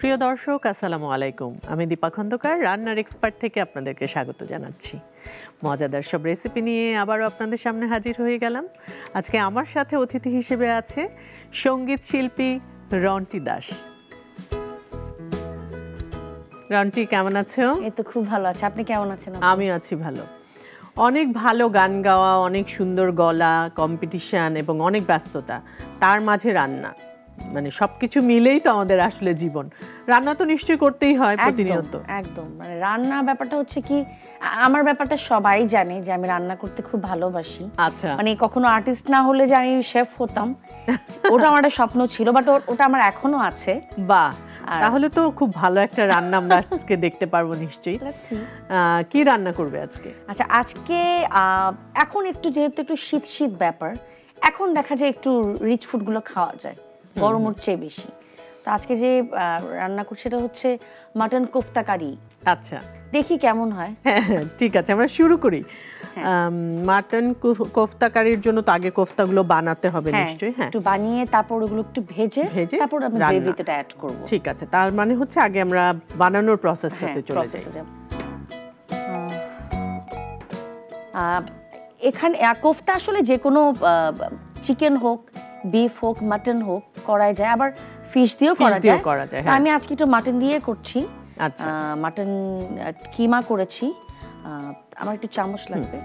প্রিয় দর্শক আসসালামু আলাইকুম, আমি দীপা খন্দকার রান্নার এক্সপার্ট থেকে আপনাদেরকে স্বাগত জানাচ্ছি। মজাদার সব রেসিপি নিয়ে আবারও আপনাদের সামনে হাজির হয়ে গেলাম। আজকে আমার সাথে অতিথি হিসেবে আছে সঙ্গীত শিল্পী রন্টি দাস। রন্টি, কেমন আছো? এই তো খুব ভালো আছি, আপনি কেমন আছেন? আমি আছি ভালো। অনেক ভালো গান গাওয়া, অনেক সুন্দর গলা, কম্পিটিশন এবং অনেক ব্যস্ততা, তার মাঝে রান্না, মানে সবকিছু মিলেই তো আমাদের আসলে জীবন। রান্না তো নিশ্চয়ই করতেই হয় প্রতিনিয়ত। একদম, মানে রান্না ব্যাপারটা হচ্ছে কি, আমার ব্যাপারটা সবাই জানে যে আমি রান্না করতে খুব ভালোবাসি। আচ্ছা, মানে কখনো আর্টিস্ট না হলে যে আমি শেফ হতাম, ওটা আমার একটা স্বপ্ন ছিল, বাট ওটা আমার এখনো আছে। বাহ, তাহলে তো খুব ভালো একটা রান্না আমরা আজকে দেখতে পারবো নিশ্চয়ই। কি রান্না করবে আজকে? আচ্ছা, আজকে এখন একটু যেহেতু একটু শীত শীত ব্যাপার, এখন দেখা যায় একটু রিচ ফুডগুলো খাওয়া যায় গরমের চেয়ে বেশি। তো আজকে যে রান্না করছি সেটা হচ্ছে মাটন কোফতা কারি। আচ্ছা, দেখি কেমন হয়। হ্যাঁ, ঠিক আছে, আমরা শুরু করি। মাটন কোফতা কারির জন্য তো আগে কোফতাগুলো বানাতে হবে নিশ্চয়ই। হ্যাঁ, একটু বানিয়ে তারপর ওগুলো একটু ভেজে তারপর আমি গ্রেভিতে অ্যাড করব। ঠিক আছে, তার মানে হচ্ছে আগে আমরা বানানোর প্রসেসটাতে চলে যাই। এখানে কোফতা আসলে যে কোনো চিকেন হোক, বিফ হোক, মাটন হোক করা যায়, আবার ফিশ দিয়েও করা যায়। আমি আজকে একটু মাটন দিয়ে করছি। আচ্ছা, মাটন কিমা করেছি। আমার একটু চামচ লাগবে।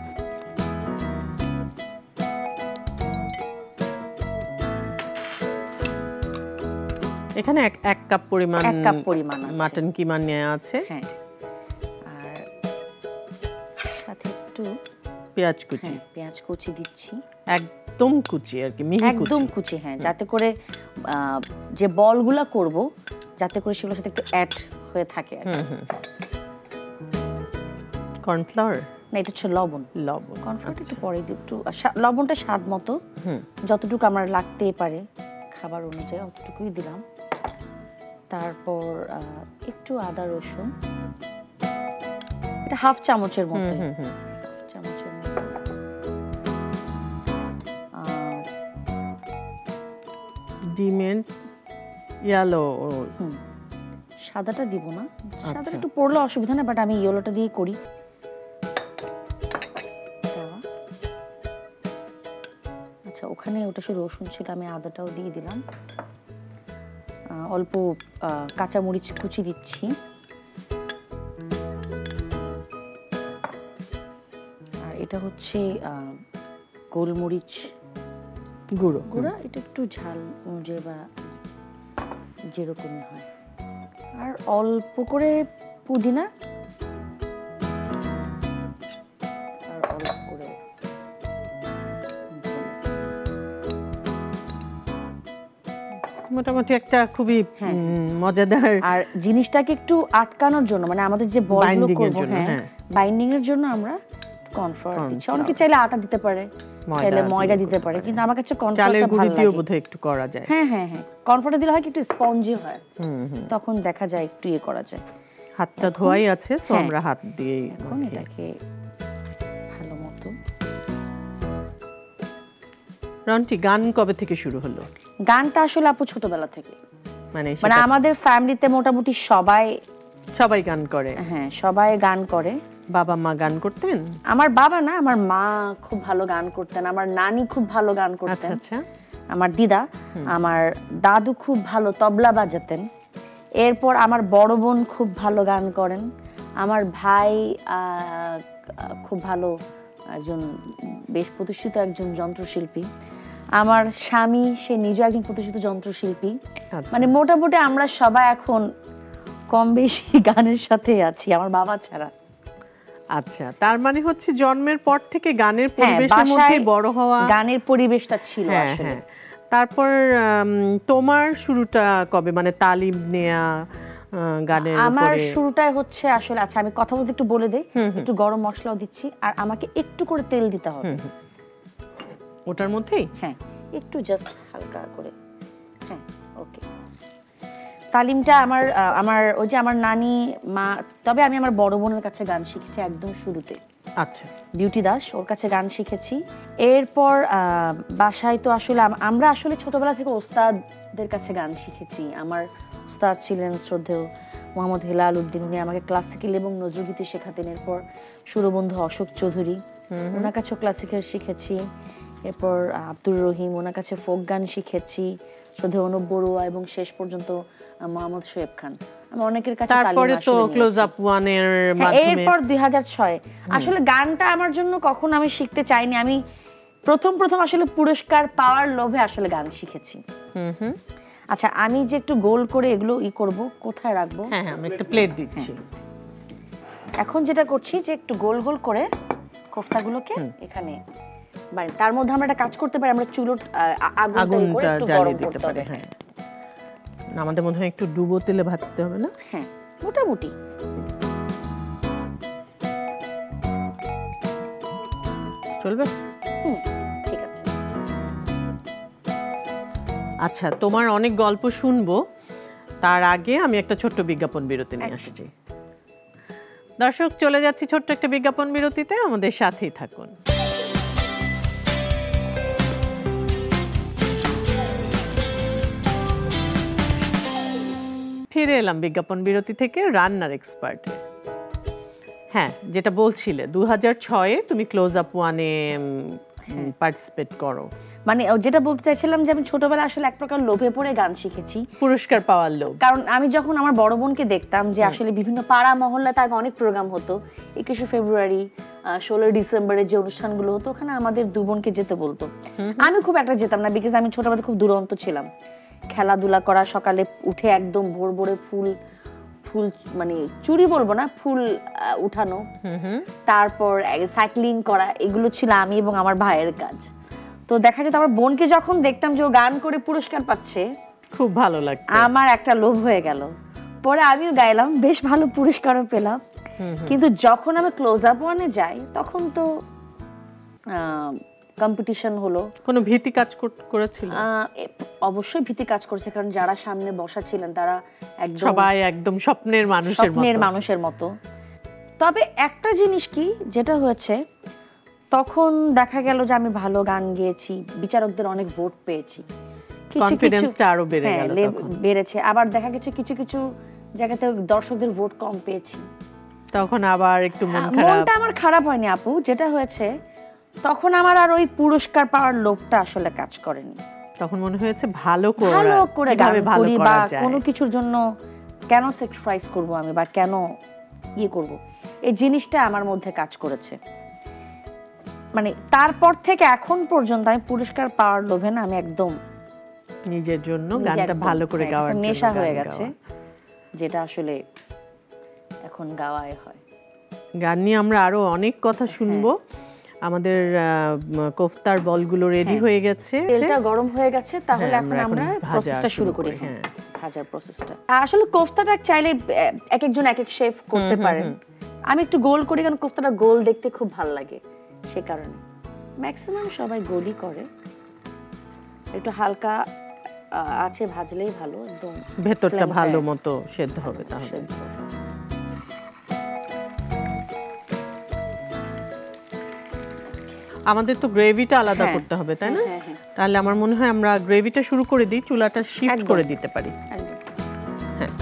এখানে এক কাপ পরিমাণ মাটন কিমা নেওয়া আছে। হ্যাঁ, আর সাথে একটু পেঁয়াজ কুচি দিচ্ছি। একদম কুচি আর কি, মিহি কুচি, একদম কুচি। হ্যাঁ, যাতে করে যে বলগুলা করব যাতে করে সেগুলোর সাথে একটু অ্যাড হয়ে থাকে। কর্নফ্লাওয়ার না, এটা হচ্ছে লবণ। কর্নফ্লাওয়ার একটু পরে দিই, একটু লবণটা স্বাদ মতো, যতটুকু আমার লাগতেই পারে খাবার অনুযায়ী অতটুকুই দিলাম। তারপর একটু আদা রসুন, এটা হাফ চামচের মতো, ডিমের ইয়েলো, সাদাটা দিব না, সাদাটা একটু পড়লে অসুবিধা না, বাট আমি ইয়েলোটা দিয়ে করি। আচ্ছা, ওখানে ওটা শুধু রসুন ছিল, আমি আদাটাও দিয়ে দিলাম। অল্প কাঁচামরিচ কুচি দিচ্ছি, আর এটা হচ্ছে গোলমরিচ গুঁড়া, এটা একটু ঝাল অনুযায়ী বা যেরকমই হয়। আর অল্প করে পুদিনা, আর অল্প করে মোটামুটি একটা খুবই মজাদার। আর জিনিসটাকে একটু আটকানোর জন্য, মানে আমাদের যে বলগুলো করব, হ্যাঁ, বাইন্ডিং এর জন্য আমরা কর্নফ্লাওয়ার দিচ্ছি। অনেকে চাইলে আটা দিতে পারে, চাইলে ময়দা দিতে পারে, কিন্তু আমার কাছে কর্নফ্লাওয়ারটা ভালো লাগে। বোধহয় একটু করা যায়। হ্যাঁ, কর্নফ্লাওয়ার দিলে হয় কি একটু স্পঞ্জি হয়, তখন দেখা যায় একটু করা যায়। হাতটা ধোয়াই আছে, সো আমরা হাত দিয়ে এখন এটাকে ভালো মতো। রন্টি, গান কবে থেকে শুরু হলো? গানটা আসলে আপু ছোটবেলা থেকে, মানে আমাদের ফ্যামিলিতে মোটামুটি সবাই গান করে। হ্যাঁ, সবাই গান করে। বাবা মা গান করতেন? আমার বাবা না, আমার মা খুব ভালো গান করতেন, আমার নানি খুব ভালো গান করতেন। আচ্ছা, আমার দিদা, আমার দাদু খুব ভালো তবলা বাজাতেন। এরপর আমার বড় বোন খুব ভালো গান করেন, আমার ভাই খুব ভালো একজন বেশ প্রতিষ্ঠিত একজন যন্ত্রশিল্পী, আমার স্বামী সে নিজেও একজন প্রতিষ্ঠিত যন্ত্রশিল্পী। মানে মোটামুটি আমরা সবাই এখন কম বেশি গানের সাথে আছি, আমার বাবা ছাড়া। আচ্ছা, তার মানে হচ্ছে জন্মের পর থেকে গানের পরিবেশের মধ্যে বড় হওয়া, গানের পরিবেশটা ছিল আসলে। তারপর তোমার শুরুটা কবে, মানে তালিম নেয়া গানের? আমার শুরুটাই হচ্ছে আসলে, আচ্ছা আমি কথা বলতে একটু বলে দেই, একটু গরম মশলাও দিচ্ছি, আর আমাকে একটু করে তেল দিতে হবে ওটার মধ্যেই। হ্যাঁ, একটু জাস্ট হালকা করে। হ্যাঁ, ওকে। তালিমটা আমার ওই যে আমার নানি মা, তবে আমি আমার বড় বোনের কাছে গান শিখেছি একদম শুরুতে। আচ্ছা, বিউটি দাস, ওর কাছে গান শিখেছি। এরপর বাসায় তো আসলে আমরা আসলে ছোটবেলা থেকে ওস্তাদদের কাছে গান শিখেছি। আমার উস্তাদ ছিলেন শ্রদ্ধেয় মোহাম্মদ হেলাল উদ্দিন, উনি আমাকে ক্লাসিক্যাল এবং নজরুলগীতি শেখাতেন। এরপর সুরবন্ধু অশোক চৌধুরী, ওনার কাছেও ক্লাসিক্যাল শিখেছি। এরপর আব্দুর রহিম, ওনার কাছে ফোক গান শিখেছি, শ্রদ্ধেয় অনুপ বড়ুয়া, এবং শেষ পর্যন্ত মোহাম্মদ শোয়েব খান। আমি অনেকের কাছে তারপরে তো ক্লোজ আপ ওয়ান এর মাধ্যমে, এরপর 2006 আসলে গানটা আমার জন্য কখন আমি শিখতে চাইনি। আমি প্রথম আসলে পুরস্কার পাওয়ার লোভে আসলে গান শিখেছি। আচ্ছা, আমি যে একটু গোল করে এগুলো করব, কোথায় রাখবো? হ্যাঁ আমি একটা প্লেট দিচ্ছি। এখন যেটা করছি যে একটু গোল গোল করে কোফতাগুলোকে এখানে বাড়ি, তার মধ্যে আমরা একটা কাজ করতে পারি, আমরা চুলো আগুনটা একটু গরম করতে পারি। হ্যাঁ, আমাদের মনে হয় একটু ডুবো তেলে ভাজতে হবে না? হ্যাঁ, মোটামুটি। চলবে? ঠিক আছে। আচ্ছা, তোমার অনেক গল্প শুনবো, তার আগে আমি একটা ছোট্ট বিজ্ঞাপন বিরতি নিয়ে আসছি। দর্শক, চলে যাচ্ছি ছোট্ট একটা বিজ্ঞাপন বিরতিতে, আমাদের সাথেই থাকুন। ফিরে এলাম বিজ্ঞাপন বিরতি থেকে রান্নার এক্সপার্টে। হ্যাঁ, যেটা বলছিলে 2006-এ তুমি ক্লোজ আপ ওয়ানে পার্টিসিপেট করো। মানে যেটা বলতে চাইছিলাম যে আমি ছোটবেলায় আসলে এক প্রকার লোভে পড়ে গান শিখেছি, পুরস্কার পাওয়ার লোভ। কারণ আমি যখন আমার বড় বোনকে দেখতাম যে আসলে বিভিন্ন পাড়া মহল্লায় তার অনেক প্রোগ্রাম হতো, 21শে ফেব্রুয়ারি, 16 ডিসেম্বরের যে অনুষ্ঠানগুলো হতো, ওখানে আমাদের দু বোনকে যেতে বলতো। আমি খুব একটা যেতাম না, বিকজ আমি ছোটবেলায় খুব দুরন্ত ছিলাম। খেলাধুলা করা, সকালে উঠে একদম ভোর ভোরে ফুল মানে চুরি বলবো না, ফুল উঠানো, তারপর সাইক্লিং করা, এগুলো ছিল আমি এবং আমার ভাইয়ের কাজ। তো দেখা যেত আমার বোনকে যখন দেখতাম যে ও গান করে পুরস্কার পাচ্ছে, খুব ভালো লাগতো, আমার একটা লোভ হয়ে গেল। পরে আমিও গাইলাম, বেশ ভালো পুরস্কারও পেলাম। কিন্তু যখন আমি ক্লোজ আপ ওয়ানে যাই, তখন তো কম্পিটিশন হলো। কোনো ভীতি কাজ করেছিল? অবশ্যই ভীতি কাজ করছে, কারণ যারা সামনে বসা ছিলেন তারা একদম সবাই একদম স্বপ্নের মানুষের মতো। তবে একটা জিনিস কি যেটা হয়েছে, তখন দেখা গেল যে আমি ভালো গান গেয়েছি, বিচারকদের অনেক ভোট পেয়েছি, কনফিডেন্সটা আরো বেড়ে গেল, বেড়েছে। আবার দেখা গেছে কিছু কিছু জায়গাতে দর্শকদের ভোট কম পেয়েছি, তখন আবার একটু মনটা আমার খারাপ হয়নি আপু। যেটা হয়েছে, তখন আমার আর ওই পুরস্কার পাওয়ার লোভটা আসলে কাজ করেনি। তখন মনে হয়েছে ভালো করে গান করি, বা কোনো কিছুর জন্য কেন স্যাক্রিফাইস করব আমি, বা কেন করব, এই জিনিসটা আমার মধ্যে কাজ করেছে। মানে তারপর থেকে এখন পর্যন্ত আমি পুরস্কার পাওয়ার লোভে না, আমি একদম নিজের জন্য গানটা ভালো করে গাওয়ার নেশা হয়ে গেছে, যেটা আসলে এখন গাওয়াই হয়। গান নিয়ে আমরা আরো অনেক কথা শুনবো। আমাদের কোফতার বলগুলো রেডি হয়ে গেছে, তেলটা গরম হয়ে গেছে, তাহলে এখন আমরা প্রসেসটা শুরু করি। হ্যাঁ, ভাজার প্রসেসটা। আসলে কোফতাটা চাইলে এক একজন এক এক শেফ করতে পারেন। আমি একটু গোল করি, কারণ কোফতাটা গোল দেখতে খুব ভালো লাগে, সে কারণে ম্যাক্সিমাম সবাই গোলই করে। একটু হালকা আছে ভাজলেই ভালো, একদম ভেতরটা ভালো মতো সেদ্ধ হবে। তাহলে আমাদের তো গ্রেভিটা আলাদা করতে হবে, তাই না? তাহলে আমার মনে হয় আমরা গ্রেভিটা শুরু করে দিই, চুলাটা শিফট করে দিতে পারি। হ্যাঁ,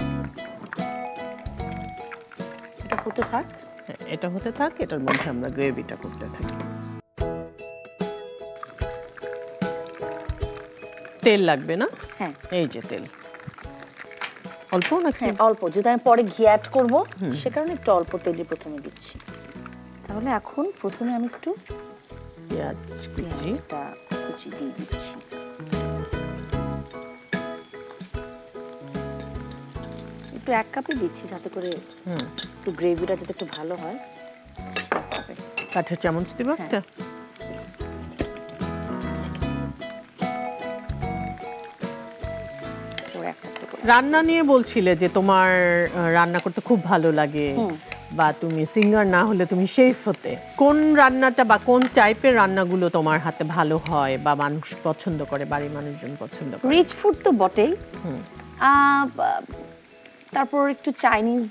এটা হতে থাক। হ্যাঁ, এটা হতে থাক, এটার মধ্যে আমরা গ্রেভিটা করতে থাকি। তেল লাগবে না? হ্যাঁ, এই যে তেল অল্প নাকি? অল্প, যেটা আমি পরে ঘি অ্যাড করব, সে কারণে একটু অল্প তেলই প্রথমে দিচ্ছি। তাহলে এখন প্রথমে আমি একটু পেঁয়াজটা কুচি দিয়ে দিচ্ছি। একটু 1 কাপই দিচ্ছি, যাতে করে একটু গ্রেভিটা যাতে একটু ভালো হয়। কাঠের চামচ দিব একটা। রান্না নিয়ে বলছিলে যে তোমার রান্না করতে খুব ভালো লাগে, বা তুমি সিঙ্গার না হলে তুমি শেফ হতে। কোন রান্নাটা বা কোন টাইপের রান্নাগুলো তোমার হাতে ভালো হয় বা মানুষ পছন্দ করে, বাড়ির মানুষজন পছন্দ করে? রিচ ফুড তো বটেই, তারপর একটু চাইনিজ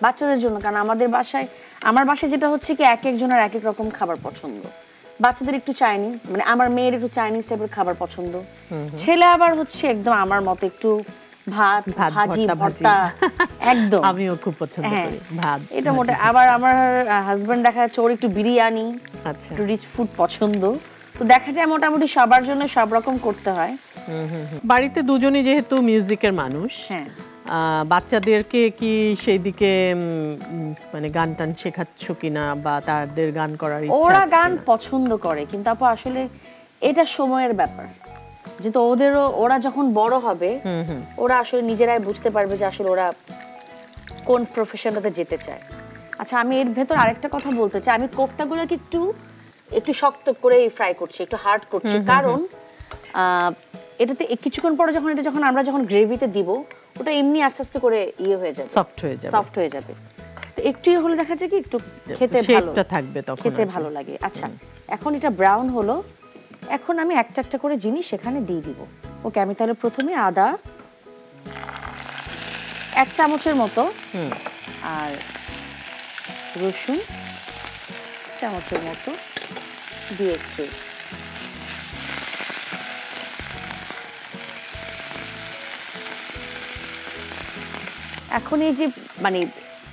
বাচ্চাদের জন্য, কারণ আমার বাসায় যেটা হচ্ছে কি, এক একজনের এক এক রকম খাবার পছন্দ। বাচ্চাদের একটু চাইনিজ, মানে আমার মেয়ের একটু চাইনিজ টাইপের খাবার পছন্দ, ছেলে আবার হচ্ছে একদম আমার মতো একটু ভাত, ভাত, ভাজি, ভর্তা, ভাজি। ভর্তা, একদম। আমিও খুব পছন্দ হ্যাঁ, করি ভাত এটা ভাজি। মোটে। আবার আমার হাজবেন্ড দেখা যাচ্ছে ওর একটু বিরিয়ানি, আচ্ছা একটু রিচ ফুড পছন্দ। তো দেখা যায় মোটামুটি সবার জন্য সব রকম করতে হয়। বাড়িতে দুজনই যেহেতু মিউজিকের মানুষ, হ্যাঁ, বাচ্চাদেরকে কি সেই দিকে মানে গান টান শেখাচ্ছ কিনা বা তাদের গান করার ইচ্ছা ওরা আছে গান কিনা? পছন্দ করে, কিন্তু আপু আসলে এটা সময়ের ব্যাপার। যেহেতু ওরা যখন বড় হবে ওরা আসলে নিজেরাই বুঝতে পারবে যে আসলে ওরা কোন প্রফেশনটাতে যেতে চায়। আচ্ছা, আমি এর ভেতর আরেকটা কথা বলতে চাই। আমি কোফতাগুলোকে একটু শক্ত করে ফ্রাই করছি, একটু হার্ড করছি, কারণ এটাতে কিছুক্ষণ পরে যখন আমরা গ্রেভিতে দিব, ওটা এমনি আস্তে আস্তে করে হয়ে যাবে, সফট হয়ে যাবে। তো একটু হলে দেখা যায় কি একটু খেতে ভালো থাকবে, তখন খেতে ভালো লাগে। আচ্ছা, এখন এটা ব্রাউন হলো, এখন আমি একটা একটা করে জিনিস সেখানে দিয়ে দিব। ওকে, আমি তাহলে প্রথমে আদা 1 চামচের মতো, আর রসুন 1 চামচের মতো দিয়ে একটু এখন এই যে মানে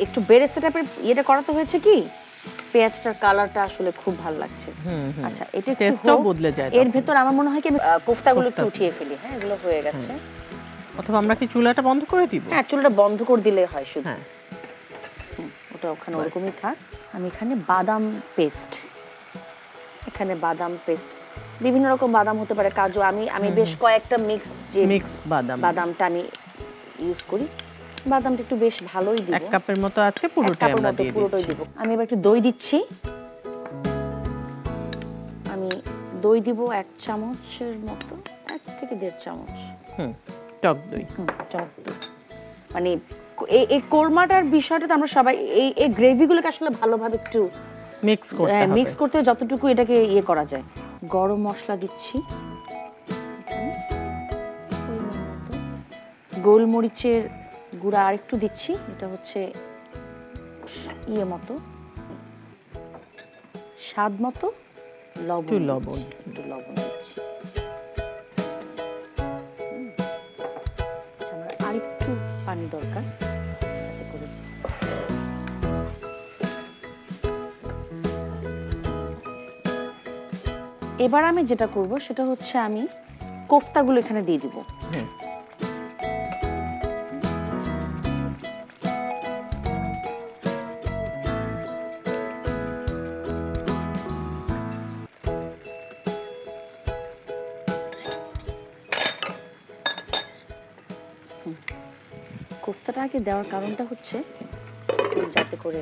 একটু বেরেস্তা টাইপের এটা করাতে হয়েছে কি পেঁয়াজটার কালারটা আসলে খুব ভালো লাগছে। আচ্ছা, এটা একটু টেস্টটাও বদলে যায়। এর ভেতর আমার মনে হয় কি আমি কোফতাগুলো একটু উঠিয়ে ফেলি। হ্যাঁ, এগুলো হয়ে গেছে। অথবা আমরা কি চুলাটা বন্ধ করে দিব? হ্যাঁ, চুলাটা বন্ধ করে দিলে হয় শুধু। হ্যাঁ, ওটা ওখানে ওরকমই থাক। আমি এখানে বাদাম পেস্ট, বিভিন্ন রকম বাদাম হতে পারে, কাজু, আমি বেশ কয়েকটা মিক্স বাদামটা আমি ইউজ করি। বাদামটা একটু বেশ ভালোই দিব। 1 কাপের মতো আছে, পুরোটাই আমরা দিয়ে দিচ্ছি। আমি এবার একটু দই দিচ্ছি। আমি দই দিব 1 চামচের মতো, 1 থেকে 1.5 চামচ। টক দই। টক দই মানে এই কোরমাটার বিষয়টা তো আমরা সবাই এই গ্রেভিগুলোকে আসলে ভালোভাবে একটু মিক্স করতে যতটুকু এটাকে করা যায়। গরম মশলা দিচ্ছি, গোলমরিচের গুঁড়া আর একটু দিচ্ছি, এটা হচ্ছে মতো, স্বাদ মতো লবণ দিচ্ছি। আমার আরেকটু পানি দরকার যাতে করে এবার আমি যেটা করব সেটা হচ্ছে আমি কোফতাগুলো এখানে দিয়ে দিব। কোফতাটাকে দেওয়ার কারণটা হচ্ছে যাতে করে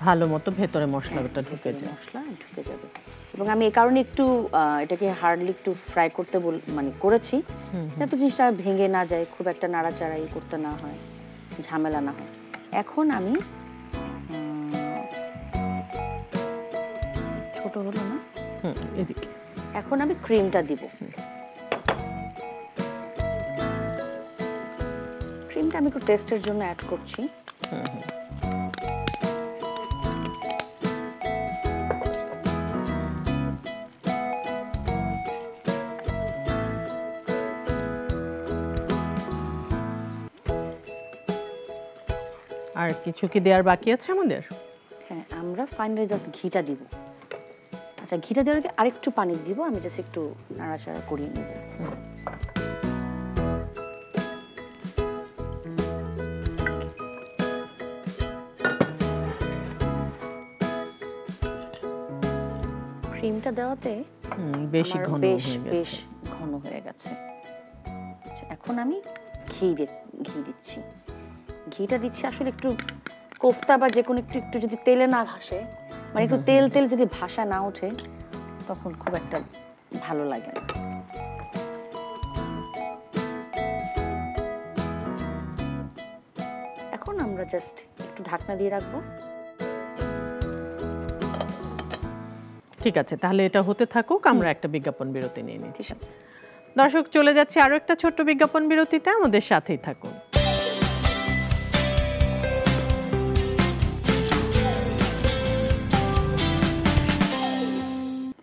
ভালো মতো ভেতরে মশলাটা ঢুকে যাবে। এবং আমি এই কারণে একটু এটাকে হার্ডলি একটু ফ্রাই করতে করেছি, যাতে জিনিসটা ভেঙে না যায়, খুব একটা নাড়াচাড়া করতে না হয়, ঝামেলা না হয়। এখন আমি ছোট হলো না, এদিকে এখন আমি ক্রিমটা দিব। ক্রিমটা আমি একটু টেস্টের জন্য অ্যাড করছি। আর কিছু কি দেওয়ার বাকি আছে আমাদের? হ্যাঁ, আমরা ফাইনালি জাস্ট ঘিটা দিব। আচ্ছা, ঘিটা দেওয়ার আগে আরেকটু পানি দিব, আমি জাস্ট একটু নাড়াচাড়া করিয়ে নেব। ক্রিমটা দেওয়াতে বেশ ঘন হয়ে গেছে। আচ্ছা, এখন আমি ঘি দিচ্ছি। ঘিটা দিচ্ছি আসলে একটু কোফতা বা যে কোনো একটু যদি তেলে না ভাসে, মানে একটু তেল যদি ভাসা না ওঠে, তখন খুব একটা ভালো লাগে না। এখন আমরা জাস্ট একটু ঢাকনা দিয়ে রাখবো। ঠিক আছে, তাহলে এটা হতে থাকুক, আমরা একটা বিজ্ঞাপন বিরতি নিয়ে নিচ্ছি। ঠিক আছে দর্শক, চলে যাচ্ছে আরো একটা ছোট্ট বিজ্ঞাপন বিরতিতে, আমাদের সাথেই থাকুন।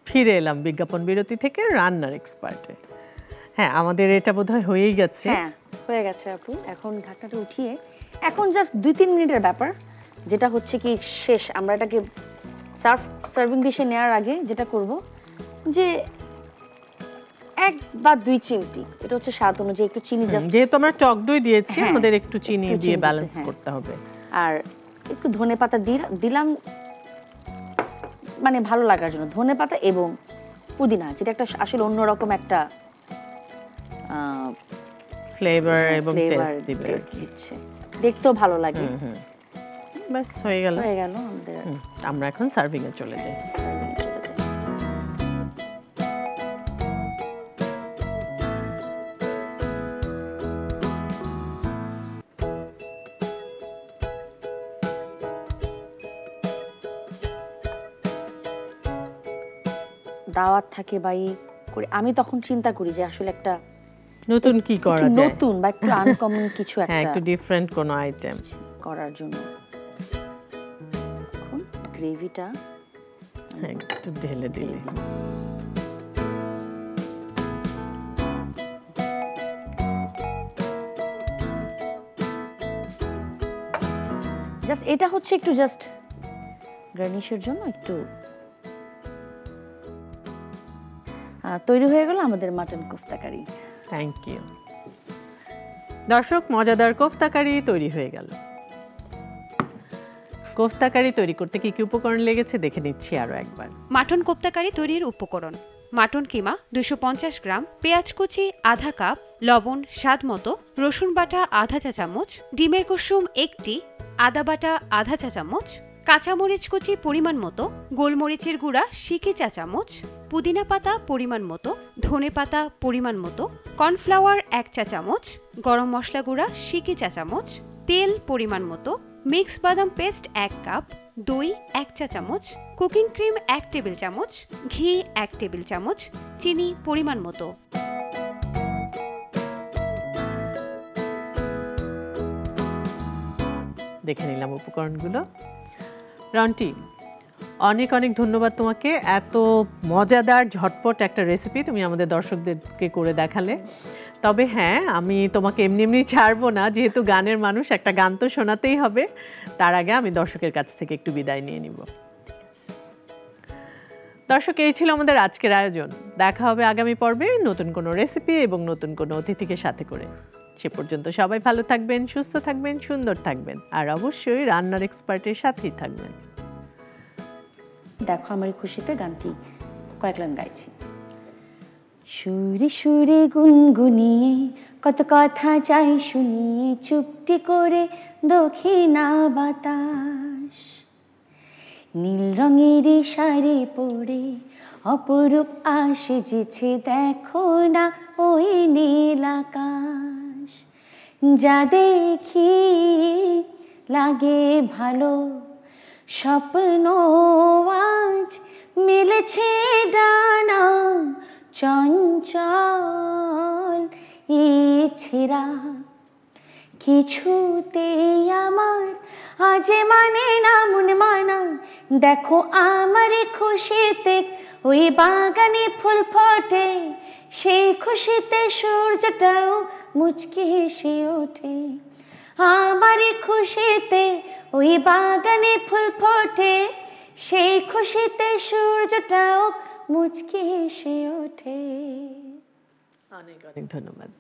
ফিরে এলাম বিজ্ঞাপন বিরতি থেকে রান্নার এক্সপার্টে। হ্যাঁ, আমাদের এটা বোধহয় হয়েই গেছে। হ্যাঁ, হয়ে গেছে আপু। এখন ঢাকনাটা উঠিয়ে এখন জাস্ট 2-3 মিনিটের ব্যাপার, যেটা হচ্ছে কি শেষ। আমরা এটাকে সার্ভিং ডিশে নেওয়ার আগে যেটা করব যে 1 বা 2 চিমটি, এটা হচ্ছে স্বাদ অনুযায়ী একটু চিনি জাস্ট, যেহেতু আমরা টক দই দিয়েছি হ্যাঁ, আমাদের একটু চিনি একটু দিয়ে চিনি ব্যালেন্স দিতে, হ্যাঁ। করতে হবে। আর একটু ধনেপাতা দিলাম, মানে ভালো লাগার জন্য ধনেপাতা এবং পুদিনা, যেটা একটা আসলে অন্যরকম একটা ফ্লেভার এবং ফ্লেভার টেস্ট দিবে। টেস্ট দিচ্ছে, দেখতেও ভালো লাগে। বাস হয়ে গেল। হয়ে গেল আমাদের। আমরা এখন সার্ভিং এ চলে যাই। সার্ভিং চলে যাই। দাওয়াত থাকে বা করে আমি তখন চিন্তা করি যে আসলে একটা নতুন কি করা একটু যায়, নতুন বা একটু আনকমন কিছু হ্যাঁ, একটা একটু ডিফারেন্ট কোনো আইটেম করার জন্য। এখন গ্রেভিটা একটু ঢেলে দিলে। জাস্ট এটা হচ্ছে একটু জাস্ট গার্নিশের জন্য একটু। তৈরি হয়ে গেল আমাদের mutton kofta curry. Thank you. দর্শক, মজাদার কোফতা কারি তৈরি হয়ে গেল। কোফতা কারি তৈরি করতে কি কি উপকরণ লেগেছে দেখে নিচ্ছি আরো একবার। মাটন কোফতা কারি তৈরির উপকরণ: মাটন কিমা 250 গ্রাম, পেঁয়াজ কুচি আধা কাপ, লবণ স্বাদ মতো, রসুন বাটা আধা চা চামচ, ডিমের কুসুম 1টি, আদা বাটা আধা চা চামচ, কাঁচামরিচ কুচি পরিমাণ মতো, গোলমরিচের গুঁড়া শিকি চা চামচ, পুদিনা পাতা পরিমাণ মতো, ধনে পাতা পরিমাণ মতো, কর্নফ্লাওয়ার 1 চা চামচ, গরম মশলা গুঁড়া শিকি চা চামচ, তেল পরিমাণ মতো, মিক্স বাদাম পেস্ট 1 কাপ, দই 1 চা চামচ, কুকিং ক্রিম 1 টেবিল চামচ, ঘি 1 টেবিল চামচ, চিনি পরিমাণ মতো। দেখে নিলাম উপকরণগুলো। রন্টি, অনেক অনেক ধন্যবাদ তোমাকে। এত মজাদার ঝটপট একটা রেসিপি তুমি আমাদের দর্শকদেরকে করে দেখালে। তবে হ্যাঁ, আমি তোমাকে এমনি এমনি ছাড়বো না, যেহেতু গানের মানুষ, একটা গান তো শোনাতেই হবে। তার আগে আমি দর্শকের কাছ থেকে একটু বিদায় নিয়ে নিব। দর্শক, এই ছিল আমাদের আজকের আয়োজন। দেখা হবে আগামী পর্বে নতুন কোনো রেসিপি এবং নতুন কোনো অতিথিকে সাথে করে। সে পর্যন্ত সবাই ভালো থাকবেন, সুস্থ থাকবেন, সুন্দর থাকবেন, আর অবশ্যই রান্নার এক্সপার্টের সাথেই থাকবেন। দেখো আমার খুশিতে গানটি কয়েক লাইন গাইছি। সুরে সুরে গুনগুনিয়ে কত কথা চাই শুনিয়ে, চুপটি করে দক্ষিণা বাতাস, নীল রঙের শাড়ি পরে অপরূপ সেজেছে, দেখো না ওই নীল আকাশ। যা দেখি লাগে ভালো, স্বপ্ন আজ মিলেছে ডানা, চঞ্চল ছেঁড়া কিছুতেই আমার আজ মানে না মন মানা। দেখো আমার খুশিতে ওই বাগানে ফুল ফোটে, সেই খুশিতে সূর্যটাও মুচকি হেসে ওঠে। আমার খুশিতে ওই বাগানে ফুল ফোটে, সেই খুশিতে সূর্যটাও মুচকি হেসে ওঠে। অনেক অনেক ধন্যবাদ।